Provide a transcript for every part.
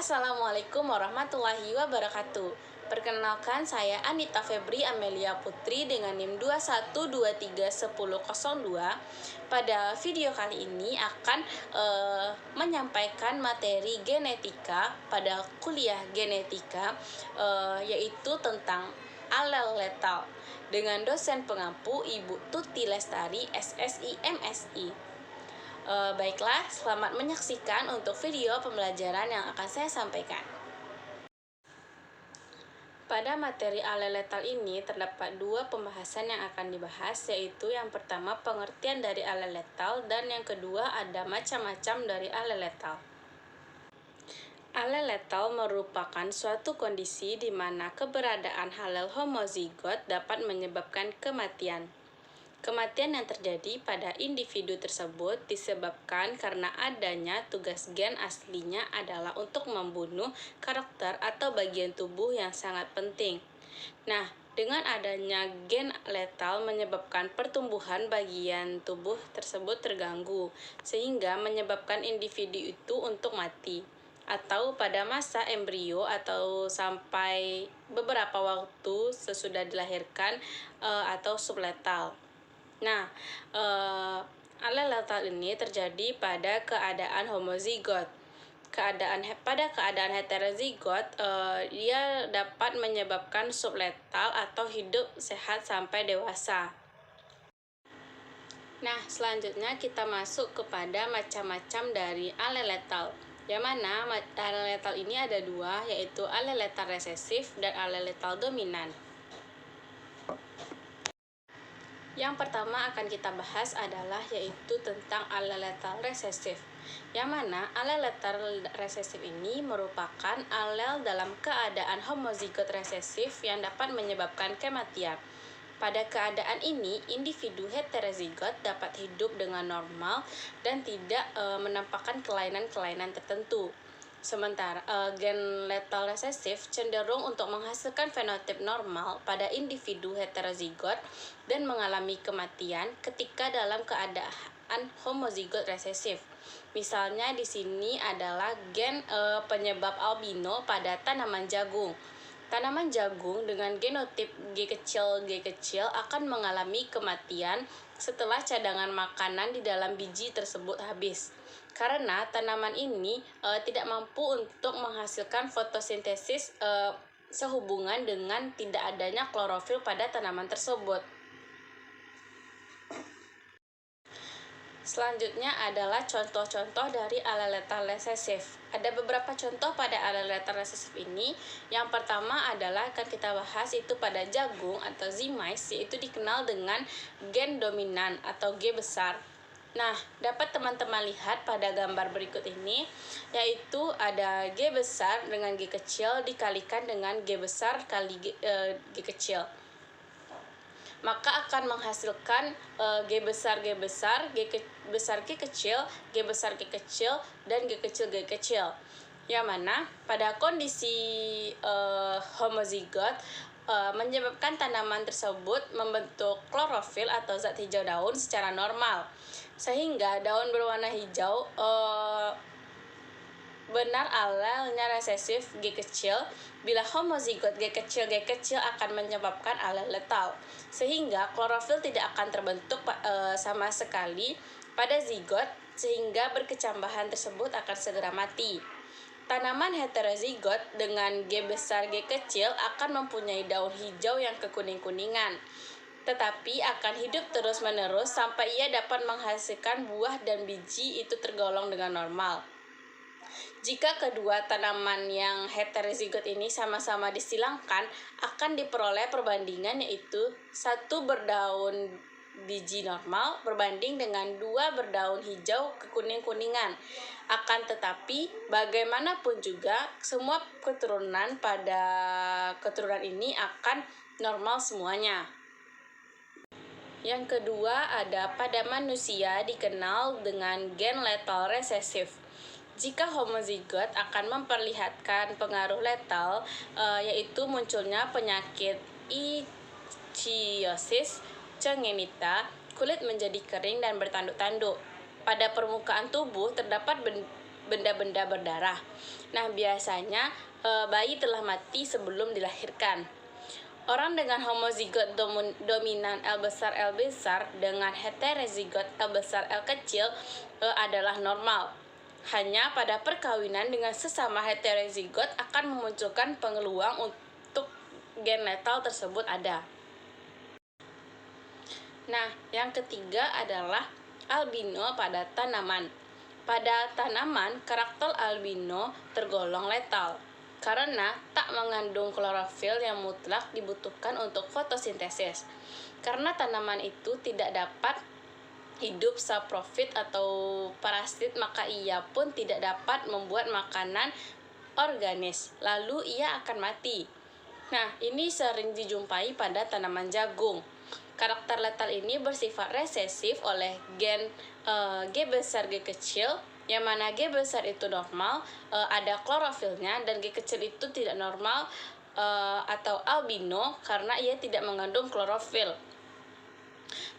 Assalamualaikum warahmatullahi wabarakatuh. Perkenalkan, saya Anita Febri Amelia Putri dengan NIM 21231002. Pada video kali ini akan menyampaikan materi genetika pada kuliah genetika, yaitu tentang alel letal dengan dosen pengampu Ibu Tuti Lestari, SSI, MSI. Baiklah, selamat menyaksikan untuk video pembelajaran yang akan saya sampaikan. Pada materi alel letal ini terdapat dua pembahasan yang akan dibahas, yaitu yang pertama pengertian dari alel letal dan yang kedua ada macam-macam dari alel letal. Alel letal merupakan suatu kondisi di mana keberadaan alel homozigot dapat menyebabkan kematian. Kematian yang terjadi pada individu tersebut disebabkan karena adanya tugas gen aslinya adalah untuk membunuh karakter atau bagian tubuh yang sangat penting. Nah, dengan adanya gen letal menyebabkan pertumbuhan bagian tubuh tersebut terganggu, sehingga menyebabkan individu itu untuk mati, atau pada masa embrio atau sampai beberapa waktu sesudah dilahirkan atau subletal. Nah, alel letal ini terjadi pada keadaan homozigot. Pada keadaan heterozigot, dia dapat menyebabkan subletal atau hidup sehat sampai dewasa. Nah, selanjutnya kita masuk kepada macam-macam dari alel letal. Yang mana alel letal ini ada dua, yaitu alel letal resesif dan alel letal dominan. Yang pertama akan kita bahas adalah yaitu tentang alel letal resesif. Yang mana alel letal resesif ini merupakan alel dalam keadaan homozigot resesif yang dapat menyebabkan kematian. Pada keadaan ini, individu heterozigot dapat hidup dengan normal dan tidak menampakkan kelainan-kelainan tertentu. Sementara gen letal resesif cenderung untuk menghasilkan fenotip normal pada individu heterozigot dan mengalami kematian ketika dalam keadaan homozigot resesif. Misalnya di sini adalah gen penyebab albino pada tanaman jagung. Tanaman jagung dengan genotip G kecil akan mengalami kematian setelah cadangan makanan di dalam biji tersebut habis. Karena tanaman ini tidak mampu untuk menghasilkan fotosintesis sehubungan dengan tidak adanya klorofil pada tanaman tersebut. Selanjutnya adalah contoh-contoh dari alel letal resesif. Ada beberapa contoh pada alel letal resesif ini. Yang pertama adalah akan kita bahas itu pada jagung atau Z-mice, yaitu dikenal dengan gen dominan atau G besar. Nah, dapat teman-teman lihat pada gambar berikut ini, yaitu ada G besar dengan G kecil dikalikan dengan G besar kali G kecil. Maka akan menghasilkan G besar, G besar, G besar G kecil, G besar G kecil, dan G kecil G kecil. Yang mana pada kondisi homozigot menyebabkan tanaman tersebut membentuk klorofil atau zat hijau daun secara normal. Sehingga daun berwarna hijau benar alelnya resesif G kecil. Bila homozigot G kecil akan menyebabkan alel letal, sehingga klorofil tidak akan terbentuk sama sekali pada zigot, sehingga berkecambahan tersebut akan segera mati. Tanaman heterozigot dengan G besar G kecil akan mempunyai daun hijau yang kekuning-kuningan, tetapi akan hidup terus-menerus sampai ia dapat menghasilkan buah dan biji itu tergolong dengan normal. Jika kedua tanaman yang heterozigot ini sama-sama disilangkan, akan diperoleh perbandingan yaitu 1 berdaun biji normal berbanding dengan 2 berdaun hijau kekuning-kuningan. Akan tetapi, bagaimanapun juga, semua keturunan pada keturunan ini akan normal semuanya. Yang kedua ada pada manusia dikenal dengan gen letal resesif. Jika homozigot akan memperlihatkan pengaruh letal, yaitu munculnya penyakit ichthyosis congenita, kulit menjadi kering dan bertanduk-tanduk. Pada permukaan tubuh terdapat benda-benda berdarah. Nah, biasanya bayi telah mati sebelum dilahirkan. Orang dengan homozigot dominan L besar dengan heterozigot L besar L kecil adalah normal. Hanya pada perkawinan dengan sesama heterozigot akan memunculkan peluang untuk gen letal tersebut ada. Nah, yang ketiga adalah albino pada tanaman. Pada tanaman, karakter albino tergolong letal karena tak mengandung klorofil yang mutlak dibutuhkan untuk fotosintesis. Karena tanaman itu tidak dapat hidup saprofit atau parasit, maka ia pun tidak dapat membuat makanan organis, lalu ia akan mati. Nah, ini sering dijumpai pada tanaman jagung. Karakter letal ini bersifat resesif oleh gen G besar G kecil, yang mana G besar itu normal, ada klorofilnya, dan G kecil itu tidak normal atau albino karena ia tidak mengandung klorofil.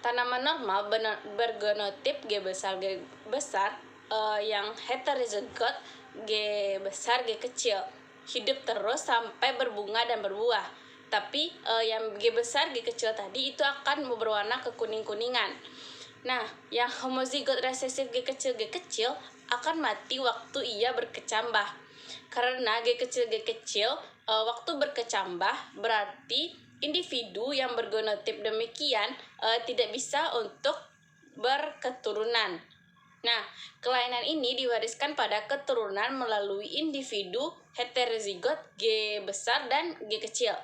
Tanaman normal bergenotip G besar yang heterozigot G besar G kecil, hidup terus sampai berbunga dan berbuah. Tapi yang G besar G kecil tadi itu akan berwarna kekuning-kuningan. Nah, yang homozigot resesif G kecil akan mati waktu ia berkecambah. Karena G kecil waktu berkecambah berarti individu yang bergenotip demikian tidak bisa untuk berketurunan. Nah, kelainan ini diwariskan pada keturunan melalui individu heterozigot G besar dan G kecil.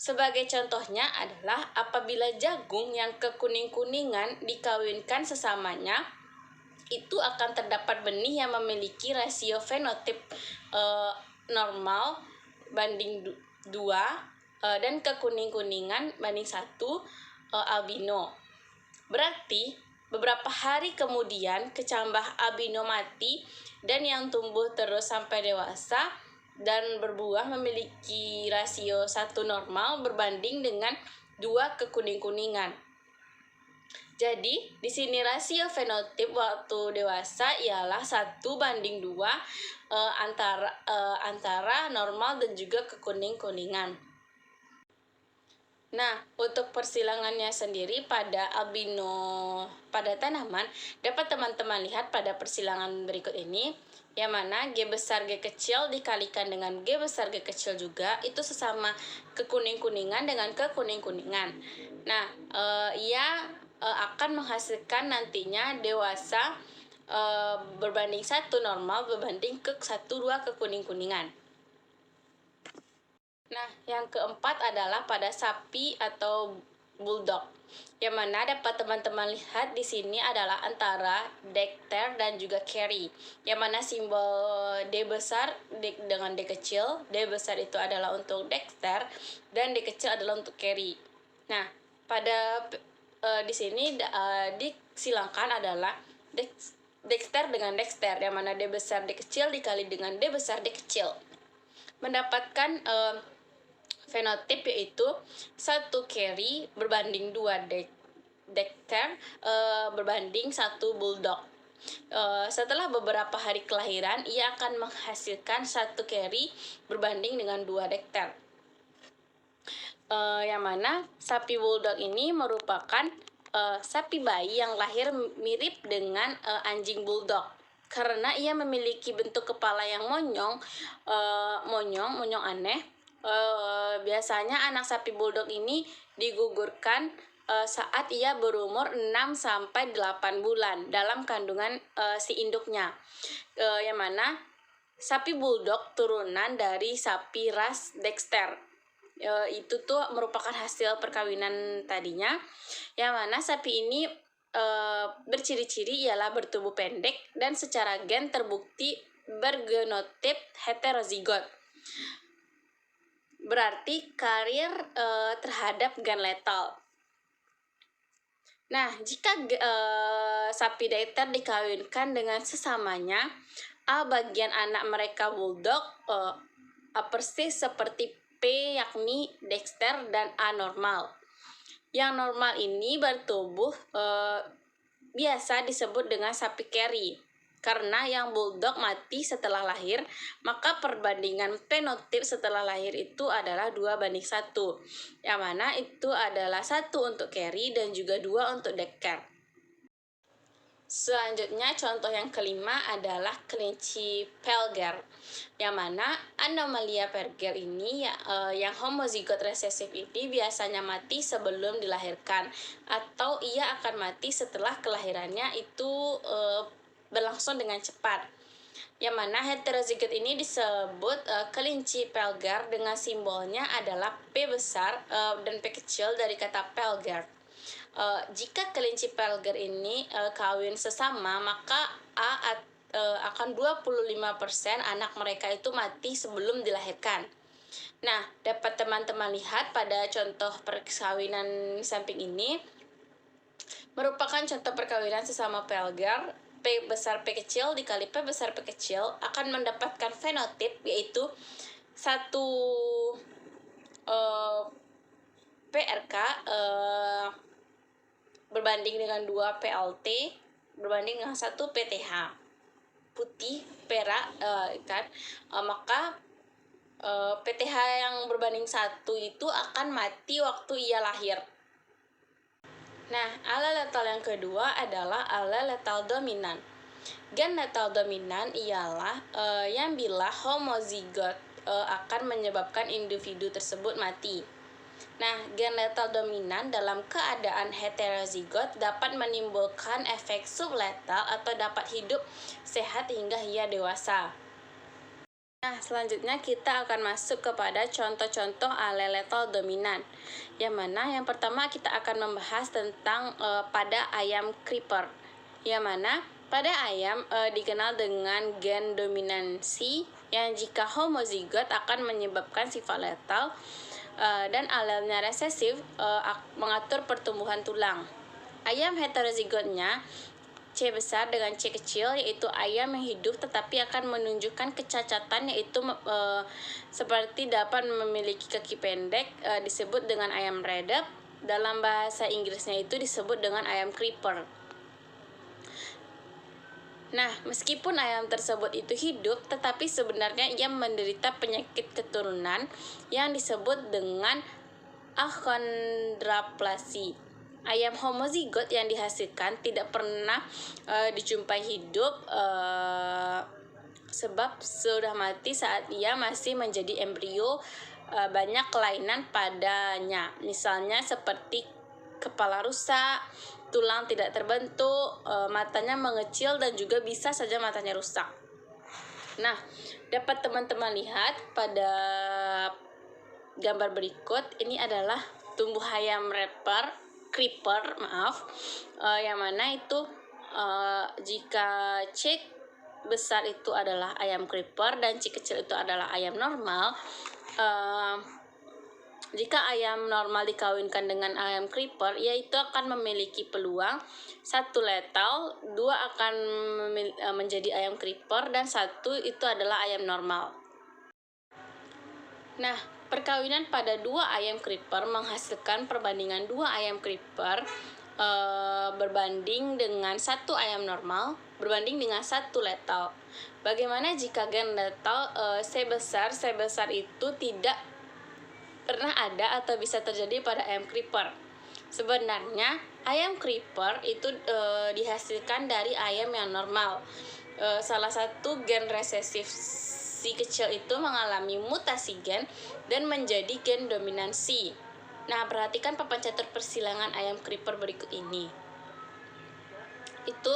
Sebagai contohnya adalah apabila jagung yang kekuning-kuningan dikawinkan sesamanya, itu akan terdapat benih yang memiliki rasio fenotip normal banding 2 dan kekuning-kuningan banding 1 albino. Berarti beberapa hari kemudian kecambah albino mati dan yang tumbuh terus sampai dewasa dan berbuah memiliki rasio 1 normal berbanding dengan 2 kekuning-kuningan. Jadi, di sini rasio fenotip waktu dewasa ialah 1:2 antara normal dan juga kekuning-kuningan. Nah, untuk persilangannya sendiri pada albino pada tanaman dapat teman-teman lihat pada persilangan berikut ini, yang mana G besar G kecil dikalikan dengan G besar G kecil juga itu sesama kekuning-kuningan dengan kekuning-kuningan. Nah, ia akan menghasilkan nantinya dewasa berbanding 1 normal berbanding ke 1:2 kekuning-kuningan. Nah, yang keempat adalah pada sapi atau bulldog, yang mana dapat teman-teman lihat di sini adalah antara Dexter dan juga Carry, yang mana simbol D besar dengan D kecil. D besar itu adalah untuk Dexter dan D kecil adalah untuk Carry. Nah, pada di sini disilangkan adalah Dexter dengan Dexter, yang mana D besar D kecil dikali dengan D besar D kecil mendapatkan fenotip yaitu 1 Carry berbanding 2 Dexter berbanding 1 bulldog. Setelah beberapa hari kelahiran, ia akan menghasilkan 1 Carry berbanding dengan 2 Dexter. Yang mana sapi bulldog ini merupakan sapi bayi yang lahir mirip dengan anjing bulldog karena ia memiliki bentuk kepala yang monyong aneh. Biasanya anak sapi bulldog ini digugurkan saat ia berumur 6-8 bulan dalam kandungan si induknya, yang mana sapi bulldog turunan dari sapi ras Dexter. Itu tuh merupakan hasil perkawinan tadinya, yang mana sapi ini berciri-ciri ialah bertubuh pendek dan secara gen terbukti bergenotip heterozigot. Berarti karier terhadap gen letal. Nah, jika sapi Dexter dikawinkan dengan sesamanya, A bagian anak mereka bulldog persis seperti P, yakni Dexter dan A normal. Yang normal ini bertubuh biasa disebut dengan sapi Carry. Karena yang bulldog mati setelah lahir, maka perbandingan fenotip setelah lahir itu adalah 2:1. Yang mana itu adalah 1 untuk Kerry dan juga 2 untuk Decker. Selanjutnya contoh yang kelima adalah kelinci pelger, yang mana anomalia pelger ini yang homozigot resesif ini biasanya mati sebelum dilahirkan, atau ia akan mati setelah kelahirannya itu berlangsung dengan cepat. Yang mana heterozigot ini disebut kelinci pelger dengan simbolnya adalah P besar dan P kecil dari kata pelger. Jika kelinci pelger ini kawin sesama, maka akan 25% anak mereka itu mati sebelum dilahirkan. Nah, dapat teman-teman lihat pada contoh perkawinan samping ini merupakan contoh perkawinan sesama pelger. P besar P kecil dikali P besar P kecil akan mendapatkan fenotip yaitu 1 PRK berbanding dengan 2 PLT berbanding dengan 1 PTH putih perak kan, maka PTH yang berbanding 1 itu akan mati waktu ia lahir. Nah, alel letal yang kedua adalah alel letal dominan. Gen letal dominan ialah yang bila homozigot akan menyebabkan individu tersebut mati. Nah, gen letal dominan dalam keadaan heterozigot dapat menimbulkan efek subletal atau dapat hidup sehat hingga ia dewasa. Nah, selanjutnya kita akan masuk kepada contoh-contoh alel letal dominan. Yang mana yang pertama kita akan membahas tentang pada ayam creeper. Yang mana pada ayam dikenal dengan gen dominansi yang jika homozigot akan menyebabkan sifat letal dan alelnya resesif mengatur pertumbuhan tulang. Ayam heterozigotnya C besar dengan C kecil yaitu ayam yang hidup tetapi akan menunjukkan kecacatan yaitu seperti dapat memiliki kaki pendek disebut dengan ayam redep. Dalam bahasa Inggrisnya itu disebut dengan ayam creeper. Nah, meskipun ayam tersebut itu hidup, tetapi sebenarnya ia menderita penyakit keturunan yang disebut dengan achondroplasia. Ayam homozigot yang dihasilkan tidak pernah dijumpai hidup sebab sudah mati saat ia masih menjadi embrio. Banyak kelainan padanya, misalnya seperti kepala rusak, tulang tidak terbentuk, matanya mengecil dan juga bisa saja matanya rusak. Nah, dapat teman-teman lihat pada gambar berikut, ini adalah tumbuh ayam creeper, yang mana itu jika C besar itu adalah ayam creeper dan C kecil itu adalah ayam normal. Jika ayam normal dikawinkan dengan ayam creeper, yaitu akan memiliki peluang 1 letal, 2 akan menjadi ayam creeper, dan 1 itu adalah ayam normal. Nah, perkawinan pada 2 ayam creeper menghasilkan perbandingan 2 ayam creeper berbanding dengan 1 ayam normal berbanding dengan 1 letal. Bagaimana jika gen letal C besar itu tidak pernah ada atau bisa terjadi pada ayam creeper? Sebenarnya ayam creeper itu dihasilkan dari ayam yang normal. Salah satu gen resesif si kecil itu mengalami mutasi gen dan menjadi gen dominansi. Nah, perhatikan papan catur persilangan ayam creeper berikut ini. Itu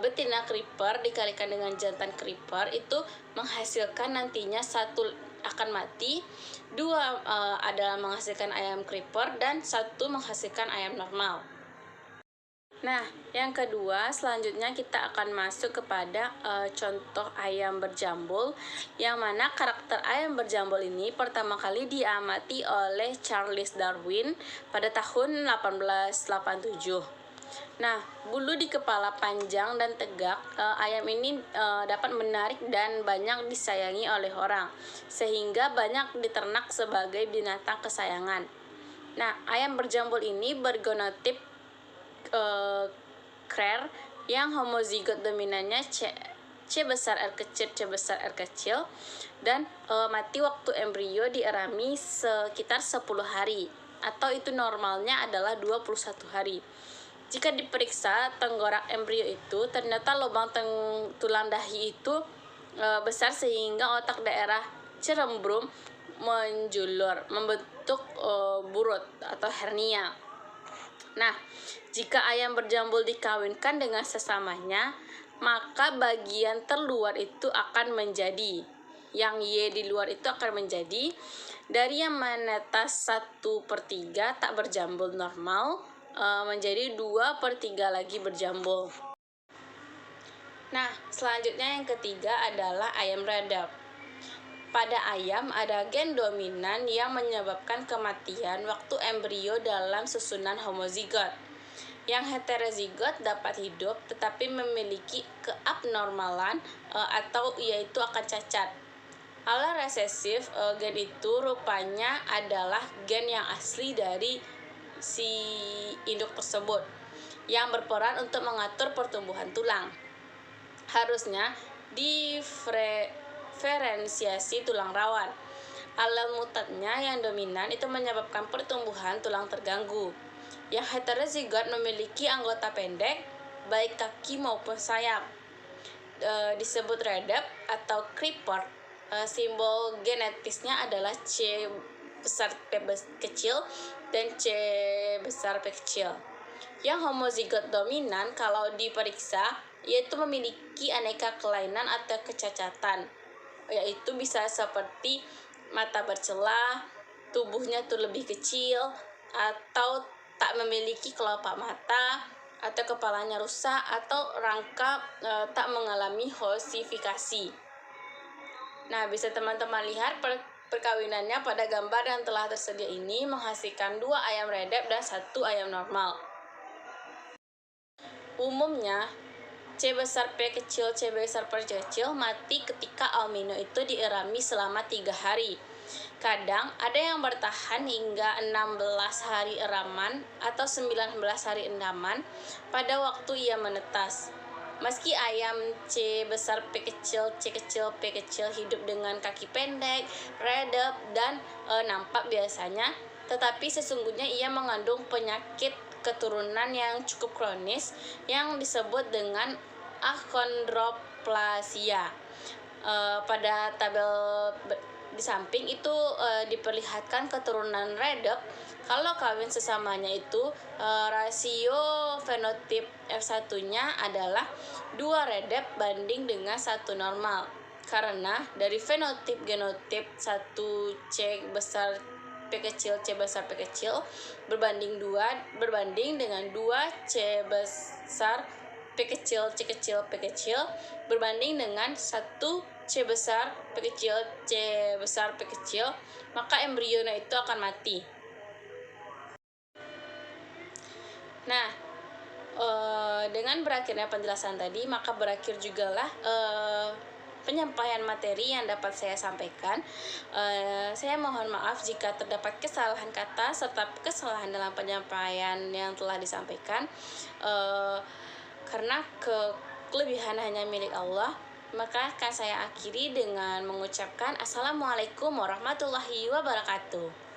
betina creeper dikalikan dengan jantan creeper itu menghasilkan nantinya 1 akan mati, 2 adalah menghasilkan ayam creeper, dan 1 menghasilkan ayam normal. Nah, yang kedua selanjutnya kita akan masuk kepada contoh ayam berjambul, yang mana karakter ayam berjambul ini pertama kali diamati oleh Charles Darwin pada tahun 1887. Nah, bulu di kepala panjang dan tegak, ayam ini dapat menarik dan banyak disayangi oleh orang, sehingga banyak diternak sebagai binatang kesayangan. Nah, ayam berjambul ini bergenotip Crer yang homozigot dominannya C besar R kecil, C besar R kecil, dan mati waktu embrio diirami sekitar 10 hari, atau itu normalnya adalah 21 hari. Jika diperiksa tenggorak embrio itu, ternyata lubang tulang dahi itu besar sehingga otak daerah cerembrum menjulur, membentuk burut atau hernia. Nah, jika ayam berjambul dikawinkan dengan sesamanya, maka bagian terluar itu akan menjadi, yang Y di luar itu akan menjadi, dari yang menetas 1/3 tak berjambul normal, menjadi 2/3 lagi berjambul. Nah, selanjutnya yang ketiga adalah ayam redap. Pada ayam ada gen dominan yang menyebabkan kematian waktu embrio dalam susunan homozigot. Yang heterozigot dapat hidup tetapi memiliki keabnormalan atau yaitu akan cacat. Allel resesif gen itu rupanya adalah gen yang asli dari si induk tersebut yang berperan untuk mengatur pertumbuhan tulang. Harusnya diferensiasi tulang rawan. Allel mutantnya yang dominan itu menyebabkan pertumbuhan tulang terganggu. Yang heterozigot memiliki anggota pendek, baik kaki maupun sayap. Disebut redap atau creeper. Simbol genetisnya adalah C besar P kecil dan C besar P kecil. Yang homozigot dominan kalau diperiksa yaitu memiliki aneka kelainan atau kecacatan, yaitu bisa seperti mata bercelah, tubuhnya tuh lebih kecil, atau tak memiliki kelopak mata, atau kepalanya rusak, atau rangka tak mengalami ossifikasi. Nah, bisa teman-teman lihat perkawinannya pada gambar yang telah tersedia ini menghasilkan 2 ayam redap dan 1 ayam normal. Umumnya, C besar P kecil, C besar P kecil mati ketika albino itu diirami selama 3 hari. Kadang ada yang bertahan hingga 16 hari iraman atau 19 hari endaman pada waktu ia menetas. Meski ayam C besar P kecil, C kecil, P kecil hidup dengan kaki pendek, redap, dan nampak biasanya, tetapi sesungguhnya ia mengandung penyakit keturunan yang cukup kronis yang disebut dengan achondroplasia. Pada tabel di samping itu diperlihatkan keturunan redap kalau kawin sesamanya itu rasio fenotip F1-nya adalah 2 redap banding dengan 1 normal. Karena dari fenotip genotip 1 C besar P kecil, C besar P kecil berbanding dengan 2 C besar P kecil, C kecil, P kecil berbanding dengan 1 C besar P kecil, C besar P kecil, maka embrionya itu akan mati. Nah, dengan berakhirnya penjelasan tadi, maka berakhir jugalah penyampaian materi yang dapat saya sampaikan. Saya mohon maaf jika terdapat kesalahan kata serta kesalahan dalam penyampaian yang telah disampaikan. Karena kelebihan hanya milik Allah, maka akan saya akhiri dengan mengucapkan Assalamualaikum warahmatullahi wabarakatuh.